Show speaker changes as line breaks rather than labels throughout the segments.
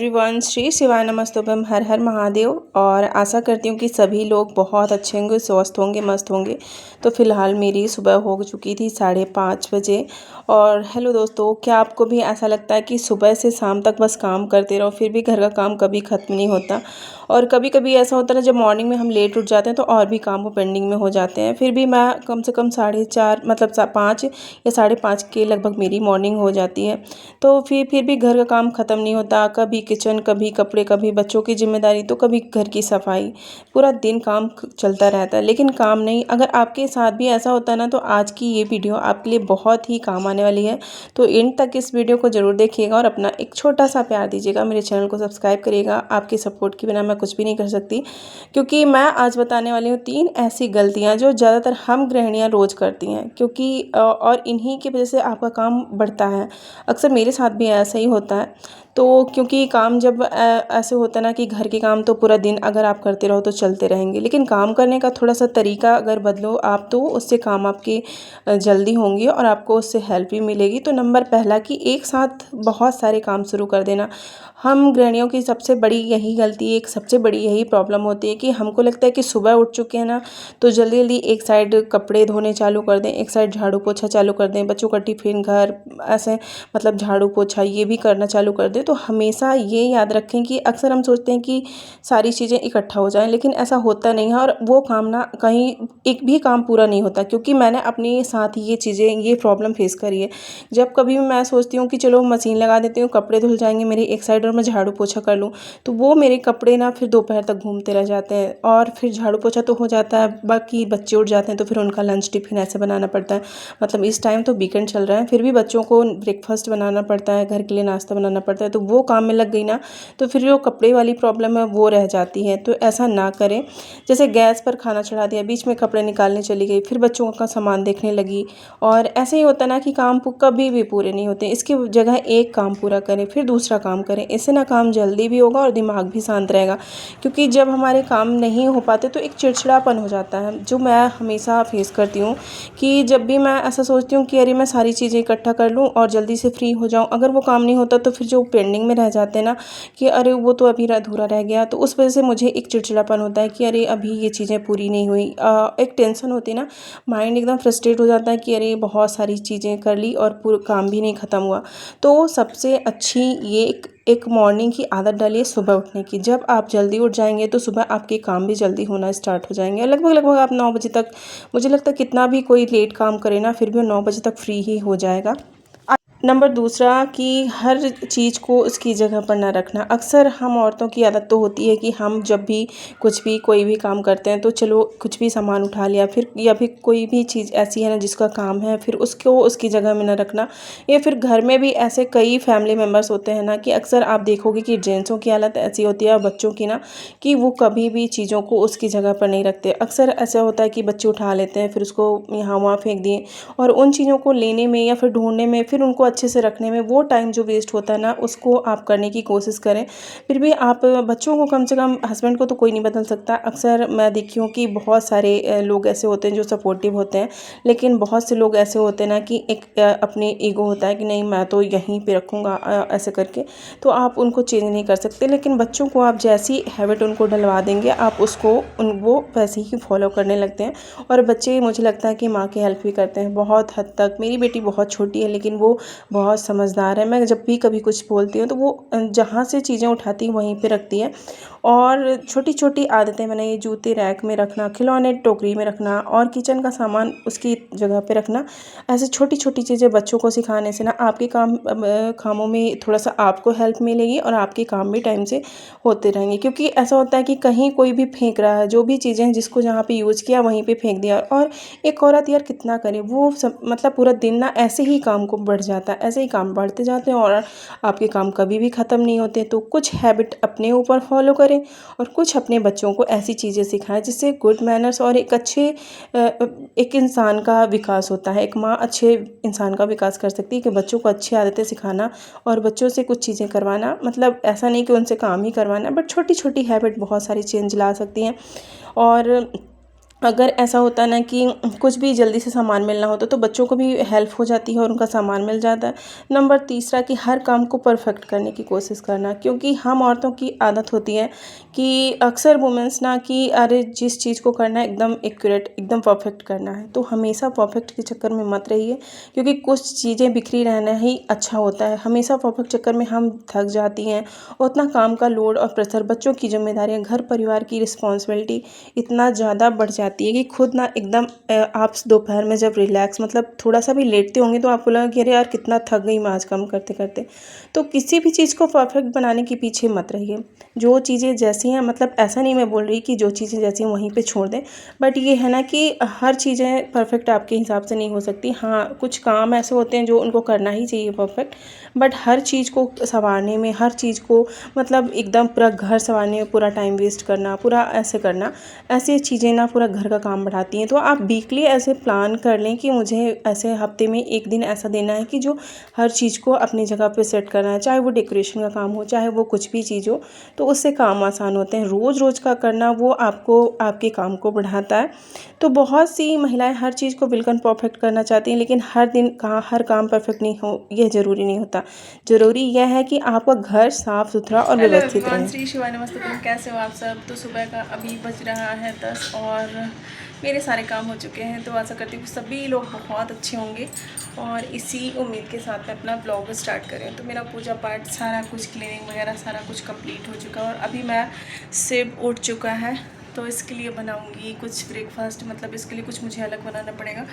Everyone, Shri शिवाय नमस्तुभ्यम, हर हर महादेव। और आशा करती हूँ कि सभी लोग बहुत अच्छे होंगे, स्वस्थ होंगे, मस्त होंगे। तो फ़िलहाल मेरी सुबह हो चुकी थी 5:30 बजे। और हेलो दोस्तों, क्या आपको भी ऐसा लगता है कि सुबह से शाम तक बस काम करते रहो, फिर भी घर का काम कभी ख़त्म नहीं होता? और कभी कभी ऐसा होता है ना, जब मॉर्निंग में हम लेट उठ जाते हैं तो और भी काम वो पेंडिंग में हो जाते हैं। फिर भी मैं कम से कम 4:30 मतलब 5 या 5:30 के लगभग मेरी मॉर्निंग हो जाती है। तो फिर भी घर का काम ख़त्म नहीं होता। कभी किचन, कभी कपड़े, कभी बच्चों की जिम्मेदारी, तो कभी घर की सफाई। पूरा दिन काम चलता रहता है, लेकिन काम नहीं। अगर आपके साथ भी ऐसा होता है ना, तो आज की ये वीडियो आपके लिए बहुत ही काम आने वाली है। तो एंड तक इस वीडियो को ज़रूर देखिएगा और अपना एक छोटा सा प्यार दीजिएगा। मेरे चैनल को सब्सक्राइब करिएगा। आपके सपोर्ट के बिना मैं कुछ भी नहीं कर सकती, क्योंकि मैं आज बताने वाली हूँ 3 ऐसी गलतियाँ जो ज़्यादातर हम गृहिणियाँ रोज़ करती हैं, क्योंकि और इन्हीं की वजह से आपका काम बढ़ता है। अक्सर मेरे साथ भी ऐसा ही होता है। तो क्योंकि काम जब ऐसे होता है ना कि घर के काम तो पूरा दिन अगर आप करते रहो तो चलते रहेंगे, लेकिन काम करने का थोड़ा सा तरीका अगर बदलो आप, तो उससे काम आपके जल्दी होंगे और आपको उससे हेल्प भी मिलेगी। तो नंबर पहला कि एक साथ बहुत सारे काम शुरू कर देना। हम गृहिणियों की सबसे बड़ी यही गलती, एक सबसे बड़ी यही प्रॉब्लम होती है कि हमको लगता है कि सुबह उठ चुके हैं ना, तो जल्दी जल्दी एक साइड कपड़े धोने चालू कर दें, एक साइड झाड़ू पोछा चालू कर दें, बच्चों का टिफिन, घर, ऐसे मतलब झाड़ू पोछा ये भी करना चालू कर दें। तो हमेशा ये याद रखें कि अक्सर हम सोचते हैं कि सारी चीज़ें इकट्ठा हो जाएं, लेकिन ऐसा होता नहीं है। और वो काम ना कहीं एक भी काम पूरा नहीं होता, क्योंकि मैंने अपने साथ ये चीज़ें, ये प्रॉब्लम फेस करी है। जब कभी भी मैं सोचती हूँ कि चलो मशीन लगा देती हूँ, कपड़े धुल जाएंगे मेरे एक साइड और मैं झाड़ू पोछा कर लूँ, तो वो मेरे कपड़े ना फिर दोपहर तक घूमते रह जाते हैं। और फिर झाड़ू पोछा तो हो जाता है, बाकी बच्चे उठ जाते हैं तो फिर उनका लंच टिफिन ऐसे बनाना पड़ता है। मतलब इस टाइम तो वीकेंड चल रहा है, फिर भी बच्चों को ब्रेकफास्ट बनाना पड़ता है, घर के लिए नाश्ता बनाना पड़ता है। तो वो काम में लग गई ना, तो फिर जो कपड़े वाली प्रॉब्लम है वो रह जाती है। तो ऐसा ना करें। जैसे गैस पर खाना चढ़ा दिया, बीच में कपड़े निकालने चली गई, फिर बच्चों का सामान देखने लगी, और ऐसे ही होता ना कि काम कभी भी पूरे नहीं होते। इसकी जगह एक काम पूरा करें, फिर दूसरा काम करें। इससे ना काम जल्दी भी होगा और दिमाग भी शांत रहेगा। क्योंकि जब हमारे काम नहीं हो पाते तो एक चिड़चिड़ापन हो जाता है, जो मैं हमेशा फेस करती हूँ। कि जब भी मैं ऐसा सोचती हूँ कि अरे मैं सारी चीज़ें इकट्ठा कर लूँ और जल्दी से फ्री हो जाऊँ, अगर वो काम नहीं होता तो फिर जो पेंडिंग में रह जाते हैं ना, कि अरे वो तो अभी अधूरा रह गया, तो उस वजह से मुझे एक चिड़चिड़ापन होता है कि अरे अभी ये चीज़ें पूरी नहीं हुई। एक टेंशन होती है ना, माइंड एकदम फ्रस्ट्रेट हो जाता है कि अरे बहुत सारी चीज़ें कर ली और पूरा काम भी नहीं ख़त्म हुआ। तो सबसे अच्छी ये एक मॉर्निंग की आदत डालिए सुबह उठने की। जब आप जल्दी उठ जाएंगे तो सुबह आपके काम भी जल्दी होना स्टार्ट हो जाएंगे। लगभग लगभग आप 9 बजे तक, मुझे लगता है कितना भी कोई लेट काम करे ना, फिर भी वो 9 बजे तक फ्री ही हो जाएगा। नंबर दूसरा कि हर चीज़ को उसकी जगह पर ना रखना। अक्सर हम औरतों की आदत तो होती है कि हम जब भी कुछ भी कोई भी काम करते हैं तो चलो कुछ भी सामान उठा लिया, फिर या फिर कोई भी चीज़ ऐसी है ना जिसका काम है, फिर उसको उसकी जगह में ना रखना। या फिर घर में भी ऐसे कई फैमिली मेम्बर्स होते हैं ना, कि अक्सर आप देखोगे कि जेंट्सों की हालत ऐसी होती है और बच्चों की ना, कि वो कभी भी चीज़ों को उसकी जगह पर नहीं रखते। अक्सर ऐसा होता है कि बच्चे उठा लेते हैं, फिर उसको यहाँ वहाँ फेंक दिए, और उन चीज़ों को लेने में या फिर ढूंढने में, फिर उनको अच्छे से रखने में वो टाइम जो वेस्ट होता है ना, उसको आप करने की कोशिश करें। फिर भी आप बच्चों को कम से कम, हस्बैंड को तो कोई नहीं बदल सकता। अक्सर मैं देखी हूँ कि बहुत सारे लोग ऐसे होते हैं जो सपोर्टिव होते हैं, लेकिन बहुत से लोग ऐसे होते हैं ना कि एक अपने ईगो होता है कि नहीं मैं तो यहीं पे रखूँगा, ऐसे करके। तो आप उनको चेंज नहीं कर सकते, लेकिन बच्चों को आप जैसी हैबिट उनको डलवा देंगे, आप उसको वो वैसे ही फॉलो करने लगते हैं। और बच्चे, मुझे लगता है कि माँ की हेल्प भी करते हैं बहुत हद तक। मेरी बेटी बहुत छोटी है, लेकिन वो बहुत समझदार है। मैं जब भी कभी कुछ बोलती हूँ तो वो जहाँ से चीज़ें उठाती है वहीं पे रखती है। और छोटी छोटी आदतें, मैंने ये जूते रैक में रखना, खिलौने टोकरी में रखना, और किचन का सामान उसकी जगह पे रखना। ऐसे छोटी छोटी चीज़ें बच्चों को सिखाने से ना आपके कामों में थोड़ा सा आपको हेल्प मिलेगी और आपके काम भी टाइम से होते रहेंगे। क्योंकि ऐसा होता है कि कहीं कोई भी फेंक रहा है, जो भी चीज़ें हैं जिसको जहाँ पे यूज़ किया वहीं पे फेंक दिया। और एक औरत यार कितना करे, वो सब मतलब पूरा दिन ना ऐसे ही काम को बढ़ जाता है, ऐसे ही काम बढ़ते जाते हैं और आपके काम कभी भी ख़त्म नहीं होते। तो कुछ हैबिट अपने ऊपर फॉलो करें और कुछ अपने बच्चों को ऐसी चीज़ें सिखाएं जिससे गुड मैनर्स और एक अच्छे एक इंसान का विकास होता है। एक माँ अच्छे इंसान का विकास कर सकती है कि बच्चों को अच्छी आदतें सिखाना और बच्चों से कुछ चीज़ें करवाना। मतलब ऐसा नहीं कि उनसे काम ही करवाना, बट छोटी छोटी हैबिट बहुत सारी चेंज ला सकती हैं। और अगर ऐसा होता है ना कि कुछ भी जल्दी से सामान मिलना होता तो बच्चों को भी हेल्प हो जाती है और उनका सामान मिल जाता है। नंबर तीसरा कि हर काम को परफेक्ट करने की कोशिश करना, क्योंकि हम औरतों की आदत होती है कि अक्सर वुमेंस ना कि अरे जिस चीज़ को करना है एकदम एक्यूरेट एकदम परफेक्ट करना है, तो हमेशा परफेक्ट के चक्कर में मत रहिए, क्योंकि कुछ चीज़ें बिखरी रहना ही अच्छा होता है। हमेशा परफेक्ट चक्कर में हम थक जाती हैं और उतना काम का लोड और प्रेशर, बच्चों की जिम्मेदारियाँ, घर परिवार की रिस्पॉन्सिबिलिटी इतना ज़्यादा बढ़ जाती है कि खुद ना एकदम आप दोपहर में जब रिलैक्स मतलब थोड़ा सा भी लेटते होंगे तो आपको लगा कि अरे यार कितना थक गई मैं आज काम करते करते। तो किसी भी चीज़ को परफेक्ट बनाने के पीछे मत रहिए। जो चीज़ें जैसी हैं, मतलब ऐसा नहीं मैं बोल रही कि जो चीज़ें जैसी हैं वहीं पे छोड़ दें, बट ये है ना कि हर चीज़ें परफेक्ट आपके हिसाब से नहीं हो सकती। हाँ, कुछ काम ऐसे होते हैं जो उनको करना ही चाहिए परफेक्ट, बट हर चीज़ को सँवारने में, हर चीज़ को मतलब एकदम पूरा घर सँवारने में पूरा टाइम वेस्ट करना, पूरा ऐसे करना, ऐसी चीज़ें ना पूरा घर का काम बढ़ाती हैं। तो आप वीकली ऐसे प्लान कर लें कि मुझे ऐसे हफ्ते में एक दिन ऐसा देना है कि जो हर चीज़ को अपनी जगह पे सेट करना है, चाहे वो डेकोरेशन का काम हो, चाहे वो कुछ भी चीज़ हो, तो उससे काम आसान होते हैं। रोज़ रोज़ का करना वो आपको आपके काम को बढ़ाता है। तो बहुत सी महिलाएं हर चीज़ को बिल्कुल परफेक्ट करना चाहती हैं, लेकिन हर दिन कहाँ हर काम परफेक्ट नहीं हो, यह ज़रूरी नहीं होता। ज़रूरी यह है कि आपका घर साफ़ सुथरा और
हेलो
व्यवस्थित
एवरीवन,
रहे।
श्री शिवाय नमस्ते। तुम कैसे हो आप सब? तो सुबह का अभी बज रहा है 10 और मेरे सारे काम हो चुके हैं। तो आशा करती हूँ सभी लोग बहुत अच्छे होंगे और इसी उम्मीद के साथ मैं अपना ब्लॉग स्टार्ट करें। तो मेरा पूजा पाठ सारा कुछ, क्लीनिंग वगैरह सारा कुछ कंप्लीट हो चुका है और अभी मैं सिर उठ चुका है। तो इसके लिए बनाऊंगी कुछ ब्रेकफास्ट, मतलब इसके लिए कुछ मुझे अलग बनाना पड़ेगा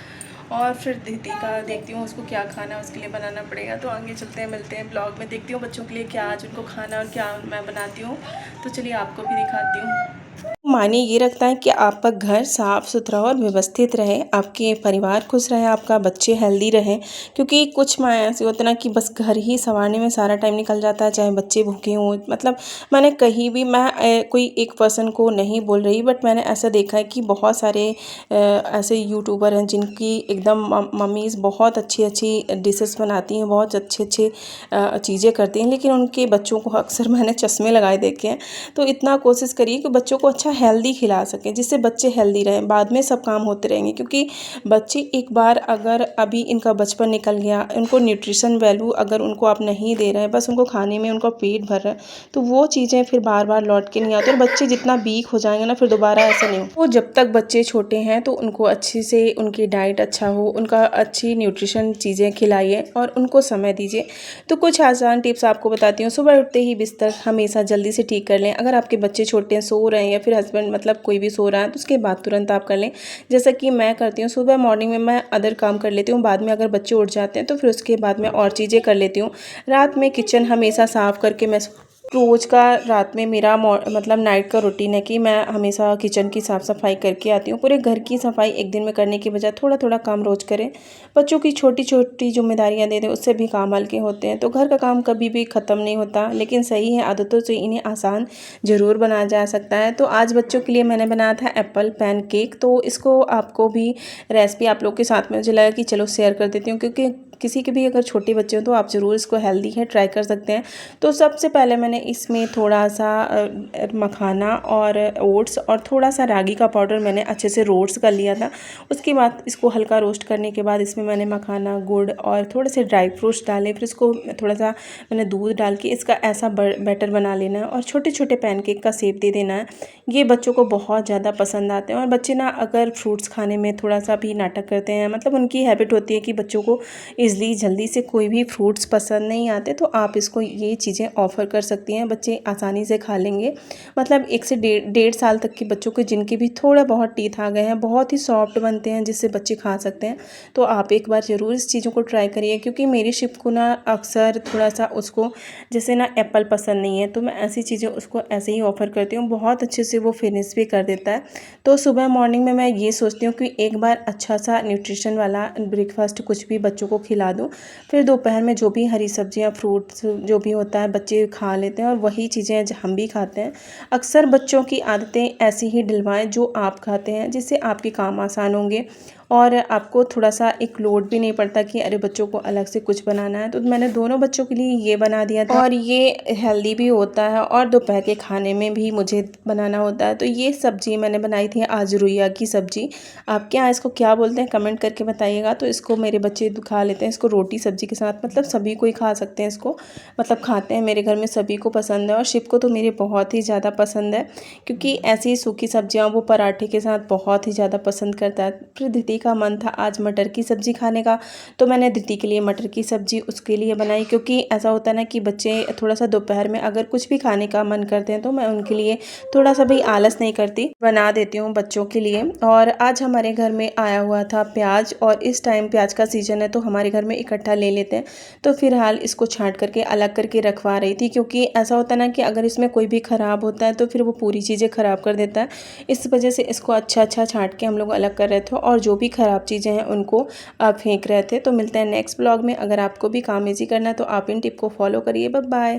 और फिर दीदी का देखती हूँ उसको क्या खाना है, उसके लिए बनाना पड़ेगा। तो आगे चलते हैं, मिलते हैं ब्लॉग में, देखती हूँ बच्चों के लिए क्या आज उनको खाना और क्या मैं बनाती हूँ। तो चलिए आपको भी दिखाती हूँ।
मायने ये रखता है कि आपका घर साफ़ सुथरा और व्यवस्थित रहे, आपके परिवार खुश रहे, आपका बच्चे हेल्दी रहें। क्योंकि कुछ माँ ऐसे होते ना कि बस घर ही सँवारने में सारा टाइम निकल जाता है, चाहे बच्चे भूखे हों। मतलब मैंने कहीं भी कोई एक पर्सन को नहीं बोल रही, बट मैंने ऐसा देखा है कि बहुत सारे ऐसे यूट्यूबर हैं जिनकी एकदम मम्मीज़ बहुत अच्छी डिशेस बनाती हैं, बहुत अच्छे चीज़ें करती हैं, लेकिन उनके बच्चों को अक्सर मैंने चश्मे लगाए देखे हैं। तो इतना कोशिश करिए कि बच्चों को अच्छा हेल्दी खिला सकें, जिससे बच्चे हेल्दी रहें, बाद में सब काम होते रहेंगे। क्योंकि बच्चे एक बार अगर अभी इनका बचपन निकल गया, उनको न्यूट्रिशन वैल्यू अगर उनको आप नहीं दे रहे हैं, बस उनको खाने में उनका पेट भर रहा है, तो वो चीज़ें फिर बार बार लौट के नहीं आती और बच्चे जितना वीक हो जाएंगे ना फिर दोबारा ऐसा नहीं हो। तो जब तक बच्चे छोटे हैं तो उनको अच्छे से उनकी डाइट अच्छा हो, उनका अच्छी न्यूट्रिशन चीज़ें खिलाइए और उनको समय दीजिए। तो कुछ आसान टिप्स आपको बताती हूँ। सुबह उठते ही बिस्तर हमेशा जल्दी से ठीक कर लें। अगर आपके बच्चे छोटे हैं, सो रहे हैं, या फिर हस्बैंड मतलब कोई भी सो रहा है, तो उसके बाद तुरंत आप कर लें। जैसा कि मैं करती हूँ, सुबह मॉर्निंग में मैं अदर काम कर लेती हूँ, बाद में अगर बच्चे उठ जाते हैं तो फिर उसके बाद मैं और चीज़ें कर लेती हूँ। रात में किचन हमेशा साफ़ करके मैं रोज़ का रात में मेरा मतलब नाइट का रूटीन है कि मैं हमेशा किचन की साफ़ सफाई करके आती हूँ। पूरे घर की सफाई एक दिन में करने की बजाय थोड़ा थोड़ा काम रोज़ करें। बच्चों की छोटी छोटी जिम्मेदारियाँ दे दें, उससे भी काम हल्के होते हैं। तो घर का काम कभी भी ख़त्म नहीं होता, लेकिन सही है आदतों से इन्हें आसान ज़रूर बनाया जा सकता है। तो आज बच्चों के लिए मैंने बनाया था एप्पल पैन केक। तो इसको आपको भी रेसिपी आप लोग के साथ में मुझे लगा कि चलो शेयर कर देती हूँ, क्योंकि किसी के भी अगर छोटे बच्चे हो तो आप ज़रूर इसको हेल्दी है ट्राई कर सकते हैं। तो सबसे पहले मैंने इसमें थोड़ा सा मखाना और ओट्स और थोड़ा सा रागी का पाउडर मैंने अच्छे से रोस्ट कर लिया था। उसके बाद इसको हल्का रोस्ट करने के बाद इसमें मैंने मखाना, गुड़ और थोड़े से ड्राई फ्रूट्स डाले। फिर इसको थोड़ा सा मैंने दूध डाल के इसका ऐसा बैटर बना लेना है और छोटे छोटे पैनकेक का शेप दे देना है। ये बच्चों को बहुत ज़्यादा पसंद आते हैं और बच्चे ना अगर फ्रूट्स खाने में थोड़ा सा भी नाटक करते हैं, मतलब उनकी हैबिट होती है कि बच्चों को ईज़िली जल्दी से कोई भी फ्रूट्स पसंद नहीं आते, तो आप इसको ये चीज़ें ऑफ़र कर सकती हैं। बच्चे आसानी से खा लेंगे। मतलब 1 से डेढ़ साल तक के बच्चों के जिनके भी थोड़ा बहुत टीथ आ गए हैं, बहुत ही सॉफ्ट बनते हैं जिससे बच्चे खा सकते हैं। तो आप एक बार ज़रूर इस चीज़ों को ट्राई करिए। क्योंकि मेरी शिप को ना अक्सर थोड़ा सा उसको जैसे ना एप्पल पसंद नहीं है, तो मैं ऐसी चीज़ें उसको ऐसे ही ऑफ़र करती हूँ, बहुत अच्छे से वो फिनिश भी कर देता है। तो सुबह मॉर्निंग में मैं ये सोचती हूँ कि एक बार अच्छा सा न्यूट्रिशन वाला ब्रेकफास्ट कुछ भी बच्चों को खिला दूँ। फिर दोपहर में जो भी हरी सब्जियाँ, फ्रूट्स जो भी होता है बच्चे खा लेते हैं और वही चीज़ें हम भी खाते हैं। अक्सर बच्चों की आदतें ऐसी ही डलवाएं जो आप खाते हैं, जिससे आपके काम आसान होंगे और आपको थोड़ा सा एक लोड भी नहीं पड़ता कि अरे बच्चों को अलग से कुछ बनाना है। तो मैंने दोनों बच्चों के लिए ये बना दिया था और ये हेल्दी भी होता है और दोपहर के खाने में भी मुझे बनाना होता है। तो ये सब्ज़ी मैंने बनाई थी आज रुइया की सब्ज़ी। आपके यहाँ इसको क्या बोलते हैं कमेंट करके बताइएगा। तो इसको मेरे बच्चे खा लेते हैं, इसको रोटी सब्ज़ी के साथ, मतलब सभी कोई खा सकते हैं इसको, मतलब खाते हैं। मेरे घर में सभी को पसंद है और शिव को तो मेरे बहुत ही ज़्यादा पसंद है, क्योंकि ऐसी सूखी सब्जियां वो पराठे के साथ बहुत ही ज़्यादा पसंद करता है। फिर दीदी का मन था आज मटर की सब्ज़ी खाने का, तो मैंने दीदी के लिए मटर की सब्ज़ी उसके लिए बनाई। क्योंकि ऐसा होता है ना कि बच्चे थोड़ा सा दोपहर में अगर कुछ भी खाने का मन करते हैं तो मैं उनके लिए थोड़ा सा भी आलस नहीं करती, बना देती हूँ बच्चों के लिए। और आज हमारे घर में आया हुआ था प्याज, और इस टाइम प्याज का सीज़न है तो हमारे घर में इकट्ठा ले लेते हैं। तो फिलहाल इसको छांट करके अलग करके रखवा रही थी, क्योंकि ऐसा होता है ना कि अगर इसमें कोई भी ख़राब होता है तो फिर वो पूरी चीज़ें ख़राब कर देता है। इस वजह से इसको अच्छा छांट के हम लोग अलग कर रहे थे और जो भी ख़राब चीज़ें हैं उनको फेंक रहे थे। तो मिलते हैं नेक्स्ट ब्लॉग में। अगर आपको भी काम ईजी करना है तो आप इन टिप को फॉलो करिए। Bye bye.